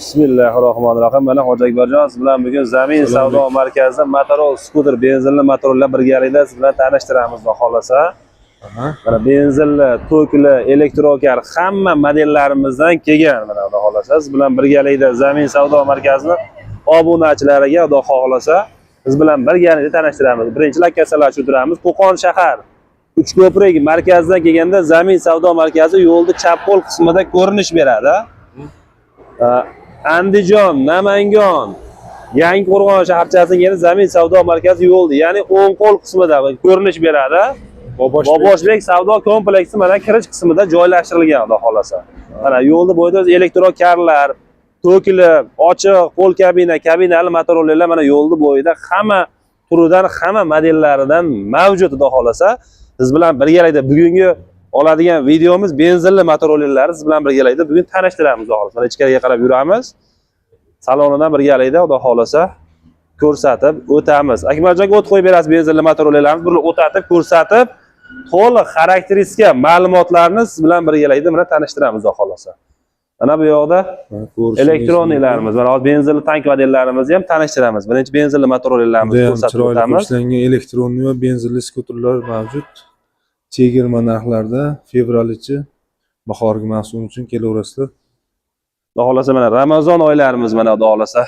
Bismillahirrohmanirrohim. Mana Hoji Akbarjon siz bilan bugun Zamin savdo markazida Motorola skuter benzinli motorlar birgalikda siz bilan tanishtiramiz xudo xolasa. Mana benzinli, tokli, elektrokar hamma modellarimizdan kelgan mana xudo xolasa. Siz bilan birgalikda Zamin savdo markazini obunachilariga xudo xolasa siz bilan birgalikda tanishtiramiz. Birinchi lokatsiyalar tushiramiz. Qo'qon shahar Uchko'prik markazidan kelganda Zamin savdo markazi yo'lda chap qo'l qismida ko'rinish beradi. Andijon, Namangan, Yangiqo'rg'on shaharchasining yana Zamin savdo markazi yo'lda, ya'ni o'ng qo'l qismida ko'rinish beradi. Boboshbek savdo kompleksi mana kirish qismida joylashtirilgan xudo xolasa. Mana yo'lda bo'yida o'z elektrokarlar, tokli, ochiq, qo'l kabina, kabinali motorollar mana yo'lda bo'yida hamma turidan, hamma modellaridan mavjud xudo xolasa. Siz bilan birgalikda bugungi oladigan videomiz benzinli motorollarni siz bilan birgalikda bugun tanishtiramiz xudo xolasa. Mana ichkariga qarab yuramiz. Salonidan birgalikda xudo xolasa ko'rsatib o'tamiz. Akmaljonga o't qo'yib berasiz benzinli motorollarni bir o'tatib ko'rsatib, to'liq xarakteristika ma'lumotlarni siz bilan birgalikda mana tanishtiramiz xudo xolasa. Mana bu yoqda elektroniklarimiz, mana benzinli tank modelllarimizni ham tanishtiramiz. Birinchi benzinli motorollarimizni ko'rsatib o'tamiz. Ishlangan elektronli va benzinli skuterlar mavjud. Chegirma narxlarda fevralchi bahorgi mavsum uchun kelaverasizlar. Xudo xolasa mana Ramazon oylarimiz mana xudo xolasa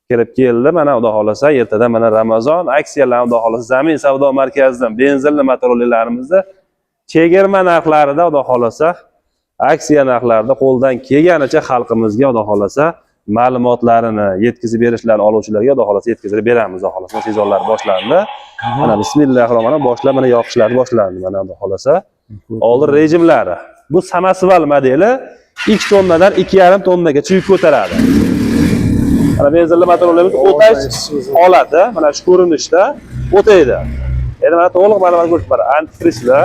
kirib keldi. Mana xudo xolasa ertadan mana Ramazon aksiyalarni xudo xolasa Zamin savdo markazidan benzinli motorollarimizni chegirma narxlarida xudo xolasa aksiya narxlarida qo'ldan kelganicha xalqimizga xudo xolasa ma'lumotlarini yetkazib berishlarini oluvchilarga xudo xolasa yetkazib beramiz xudo xolasa. Tezorlar boshlandi. Mana bismillahirrohmanirrohim boshlab mana yoqishlar boshlandi mana xudo xolasa. Oldin rejimlari. Bu samasval modeli 2 tonnadan 2,5 tonnagacha yuk ko'taradi. Mana benzinli motorlarimiz o'tash holati mana shu ko'rinishda o'taydi. Endi mana to'liq ma'lumot ko'rsatib beradi. Antifrizlar,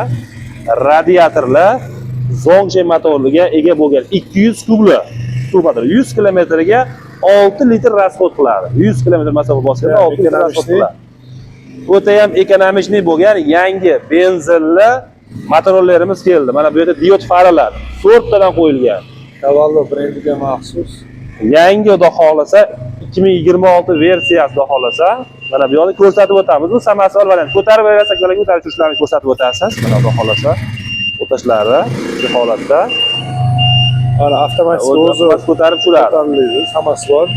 radiatorlar, Zongshen motorliga ega bo'lgan 200 kubli motor 100 kilometrga 6 litr rasxod qiladi. 100 kilometr masofa bosganda 6 litr rasxod qiladi. O'ta ham ekonomik bo'lgan yangi benzinli motorollarimiz keldi. Mana bu yerda diod faralar 4 tadan qo'yilgan. Cavallo brendiga maxsus. Yangi xudo xolasa 2026 versiyasi xudo xolasa mana bu yerda ko'rsatib o'tamiz. Bu samasval variant. Ko'tarib berasak, yoki ko'tarib turishlarini ko'rsatib o'tasiz. Mana xudo xolasa o'tashlari shu holatda. Mana avtomatik o'zi ko'tarib turadi. Samasval.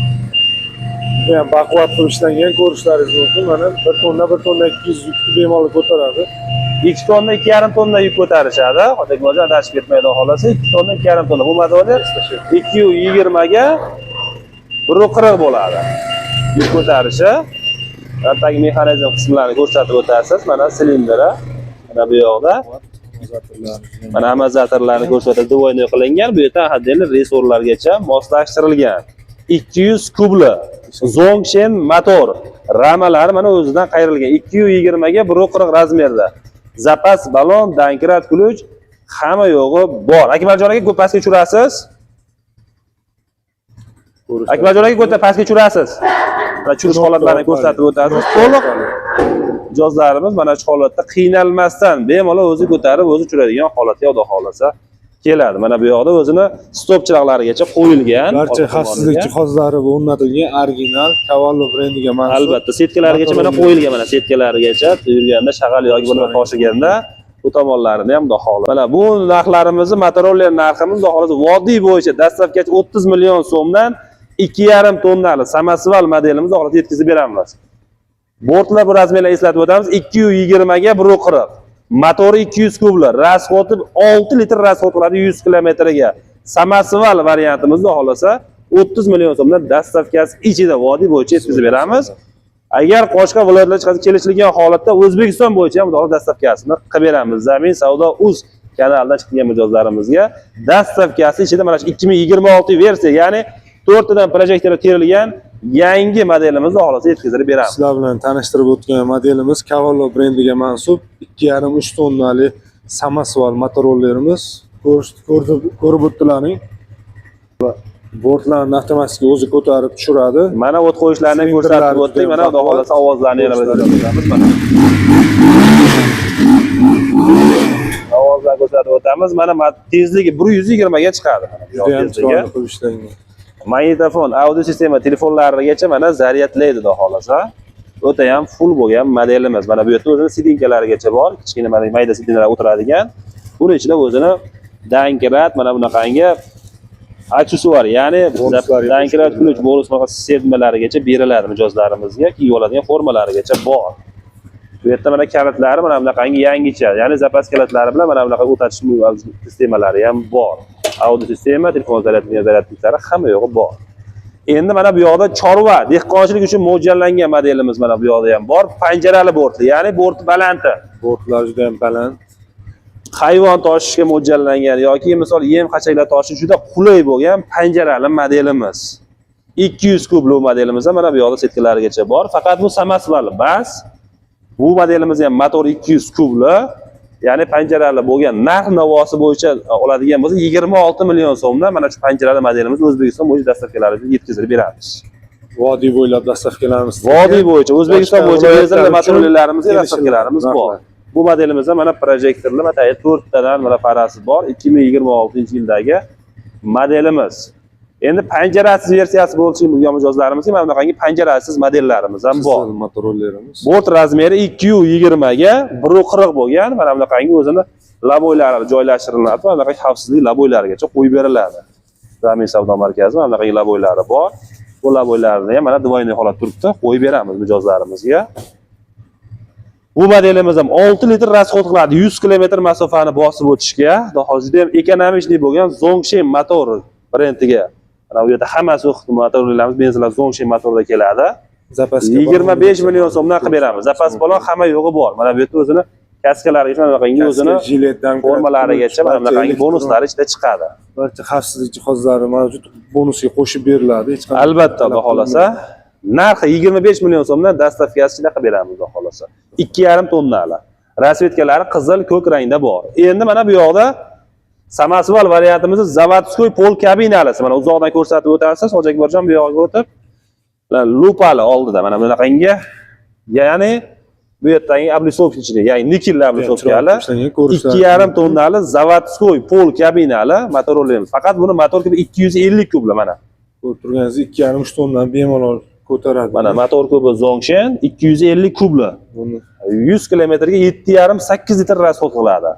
Bu ham baquvvat qilib ishlangan ko'rishlaringiz mumkin. Mana 1 tonna 200 yukni bemalol ko'taradi. 2 tonna 2,5 tonna yuk ko'tarishadi. Xudo xolasa adashib ketmaydi xolasa 2 tonna 2,5 tonna. Bu modeli 220 ga 140 bo'ladi. Yuk ko'tarishi. Tagi mexanizm qismlarini ko'rsatib o'tasiz. Mana silindri. Mana bu yoqda mana amortizatorlarni ko'rsatib duvoyni qilingan. Bu yerda hadeli resorlargacha moslashtirilgan. 200 kubli Zongshen motor ramalari mana o'zidan qayrilgan. 220 ga 140 razmerda. Zapas balon, dankrat ключ hamma yo'g'i bor. Akmaljon aka ko'p pastga tushirasiz. Akmaljon aka ko'p pastga tushirasiz. Va tushirish holatlarini ko'rsatib o'tasiz. To'liq jozlarimiz mana shu holatda qiynalmasdan bemalol o'zi ko'tarib, o'zi tushiradigan holatga xudo xolasa keladi. Mana bu yoqda o'zini stop chiroqlarigacha qo'yilgan. Barcha xavfsizlik jihozlari o'rnatilgan original Cavallo brendiga mansub. Albatta, setkalarigacha mana qo'yilgan, mana setkalarigacha yurganda shag'al yoki bo'lmasa toshiganda bu tomonlarini ham xudo xolasa. Mana bu narxlarimizni, Motorola narximiz xudo xolasa vodiy bo'yicha dastlabki 30 million so'mdan 2,5 tonnali samasval modelimizni xolasa yetkazib beramiz. Bortlar bu razmerlarni eslatib o'tamiz. 220 ga 140. Motori 200 kubli, rasxodi 6 litr rasxod qiladi 100 kilometrga. Samasval variantimizda xolasa 30 million so'mdan dastavkasi ichida vodiy bo'yicha yetkazib beramiz. Agar boshqa viloyatlarga kelishilgan holatda O'zbekiston bo'yicha ham dastavkasini qilib beramiz. Zamin savdo uz kanalidan chiqqan mijozlarimizga dastavkasi ichida mana shu 2026 versiya, ya'ni 4 tadan projektor terilgan yangi modelimizni xolasa yetkazib beramiz. Sizlar bilan tanishtirib o'tgan modelimiz Cavallo brendiga mansub 2,5-3 tonnali samasval motorollarimiz. Ko'rib o'tdilaring. Bortlarni avtomatik o'zi ko'tarib tushiradi. Mana o't qo'yishlarini ko'rsatib o'tdik. Mana xudo xolasa ovozlarni yana ko'rsatamiz. Mana ovozlarni ko'rsatib o'tamiz. Mana tezligi 120 ga chiqadi. Tezligi magnitofon, audio sistema telefonlarigacha mana zaryadlaydi xudo xolasa. O'ta ham full bo'lgan modelimiz. Mana bu yerda o'zini sidinkalarigacha bor, kichkina mana mayda sidinlar o'tiradigan. Buning ichida o'zini dankirat mana bunaqangi aksessuar, ya'ni dankirat ключ bonus sermalarigacha beriladi mijozlarimizga, kiyib oladigan formalarigacha bor. Bu yerda mana kalitlari mana bunaqangi yangicha, ya'ni zapas kalitlari bilan mana bunaqa o'tatish sistemalari ham bor. Audio sistema, telefon zaryadliklari hamma yo'g'i bor. Endi mana bu yoqda chorva, dehqonchilik uchun mo'ljallangan modelimiz mana bu yoqda ham bor. Panjarali bortli, ya'ni borti balandti. Bortlar juda ham baland. Hayvon tashishga mo'ljallangan yoki misol yem qachaklar tashish juda qulay bo'lgan panjarali modelimiz. 200 kubli modelimiz ham mana bu yoqda setkalarigacha bor. Faqat bu samasval bas. Bu modelimiz ham motor 200 kubli, ya'ni panjarali bo'lgan narx-navosi bo'yicha oladigan bo'lsa 26 million so'mdan mana shu panjarali modelimiz O'zbekiston bo'yicha dastavkalarga yetkazib beramiz. Vodiy bo'ylab dastavkalarimiz. Vodiy bo'yicha O'zbekiston bo'yicha benzinli motorlarimiz dastavkalarimiz bor. Bu modelimizda mana projektorli mana 4 tadan mana farasi bor. 2026-yildagi modelimiz. Endi panjarasiz versiyasi bo'lishi bo'lgan mijozlarimiz mana bunaqangi panjarasiz modellarimiz ham bor. Motorollerimiz. Bort razmeri 220 ga 140 bo'lgan. Mana bunaqangi o'zini laboylari joylashtiriladi. Mana bunaqangi xavfsizlik laboylarigacha qo'yib beriladi. Zamin savdo markazi mana bunaqangi laboylari bor. Bu laboylarni ham mana dvoyniy holat turibdi, qo'yib beramiz mijozlarimizga. Bu modelimiz ham 6 litr rasxod qiladi. 100 kilometr masofani bosib o'tishga. Hozirda ham ekonomik bo'lgan Zongshen motor brendiga. Mana bu yerda hammasi motorlarimiz benzinlar Zongshen motorda keladi. Zapaska 25 million so'mdan qilib beramiz. Zapas balon hamma yo'g'i bor. Mana bu yerda o'zini kaskalariga mana bunaqangi o'zini formalarigacha mana bunaqangi bonuslari ichida chiqadi. Barcha xavfsizlik jihozlari mavjud, bonusga qo'shib beriladi. Hech qanday Albatta, xudo xolasa. Narxi 25 million so'mdan dastavkasi ichida qilib beramiz, xudo xolasa. 2,5 tonnali. Rasvetkalari qizil, ko'k rangda bor. Endi mana bu yoqda samasval variantimiz zavodskoy pol kabinalisi. Mana uzoqdan ko'rsatib o'tasiz, Hoji Akbarjon bu yoqqa o'tib, lupali oldida mana bunaqangi, ya'ni bu yerdagi ablisovkichli, ya'ni nikelli ablisovkali 2,5 tonnali zavodskoy pol kabinali motorollerimiz. Faqat buni motor kubi 250 kubli mana. Ko'rib turganingizdek 2,5 tondan bemalol ko'taradi. Mana motor kubi Zongshen 250 kubli. 100 kilometrga 7,5-8 litr rasxod qiladi.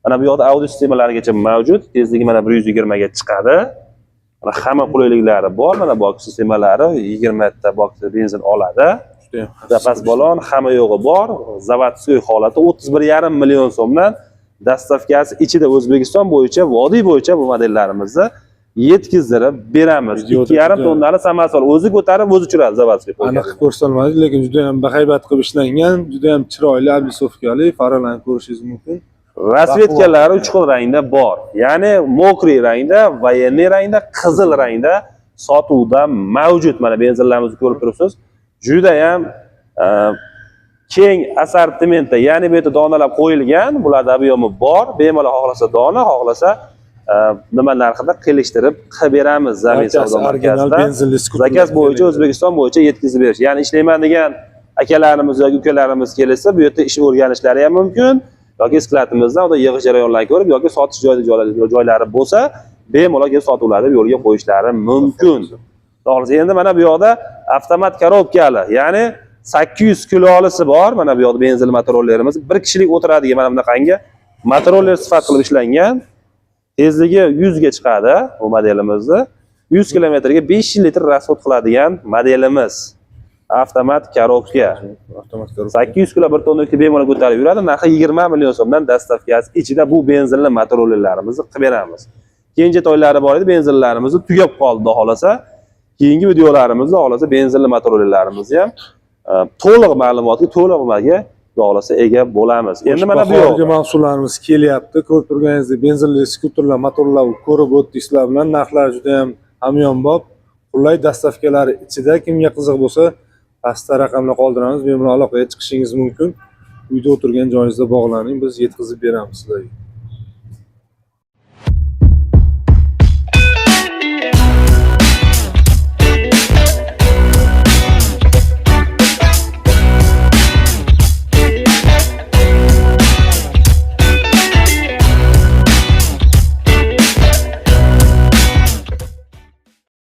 Mana bu yoqda audio sistemalarigacha mavjud. Tezligi mana 120 ga chiqadi. Mana hamma qulayliklari bor. Mana bok sistemalari 20 ta bok benzin oladi. Zapas balon hamma yo'g'i bor. Zavodskoy holati 31,5 million so'mdan dastavkasi ichida O'zbekiston bo'yicha, vodiy bo'yicha bu modellarimizni yetkazib beramiz. 2,5 tonnali samasval o'zi ko'tarib, o'zi tushiradi zavodskoy. Aniq ko'rsatilmadi, lekin juda ham bahaybat qilib ishlangan, juda ham chiroyli ablisovkali, farlarni ko'rishingiz mumkin. Rasvetkalari 3 xil rangda bor. Ya'ni mokriy rangda, voyenniy rangda, qizil rangda sotuvda mavjud. Mana benzinlarimizni ko'rib turibsiz. Juda ham keng assortimentda, ya'ni bu yerda donalab qo'yilgan, bularda obyomi bor. Bemalol xohlasa dona, xohlasa nima narxida kelishtirib qilib beramiz Zamin savdo markazida. Zakaz bo'yicha O'zbekiston bo'yicha yetkazib berish. Ya'ni ishlayman degan akalarimiz yoki ukalarimiz kelsa, bu yerda ish o'rganishlari ham mumkin. Yoki sklatimizdan unda yig'ish jarayonlarini ko'rib yoki sotish joylari bo'lsa, bemalol kelib sotuvlarni yo'lga qo'yishlari mumkin. To'g'risi, endi mana bu yoqda avtomat korobkali, ya'ni 800 kilolisi bor. Mana bu yoqda benzinli motorollerimiz bir kishilik o'tiradigan mana bunaqangi motoroller sifat qilib ishlangan. Tezligi 100 ga chiqadi bu modelimizni. 100 kilometrga 5 litr rasxod qiladigan modelimiz. Avtomat korobka. 800 kilo bir tonnaki bemalol ko'tarib yuradi. Narxi 20 million so'mdan dastavkasi ichida bu benzinli motorollerlarimizni qilib beramiz. Keyingi to'ylari bor edi, benzinlarimiz tugab qoldi xolasa. Keyingi videolarimizda xolasa benzinli motorollerlarimizni ham to'liq ma'lumotga, to'liq nimaga xolasa ega bo'lamiz. Endi mana bu yo'q. Mahsulotlarimiz kelyapti. Ko'rib turganingizdek, benzinli skuterlar, motorlar ko'rib o'tdingizlar bilan narxlar juda ham hamyonbop. Qulay dastavkalari ichida kimga qiziq bo'lsa, pastda raqamlar qoldiramiz, bemalol aloqaga chiqishingiz mumkin. Uyda o'tirgan joyingizda bog'laning, biz yetkazib beramiz sizlarga.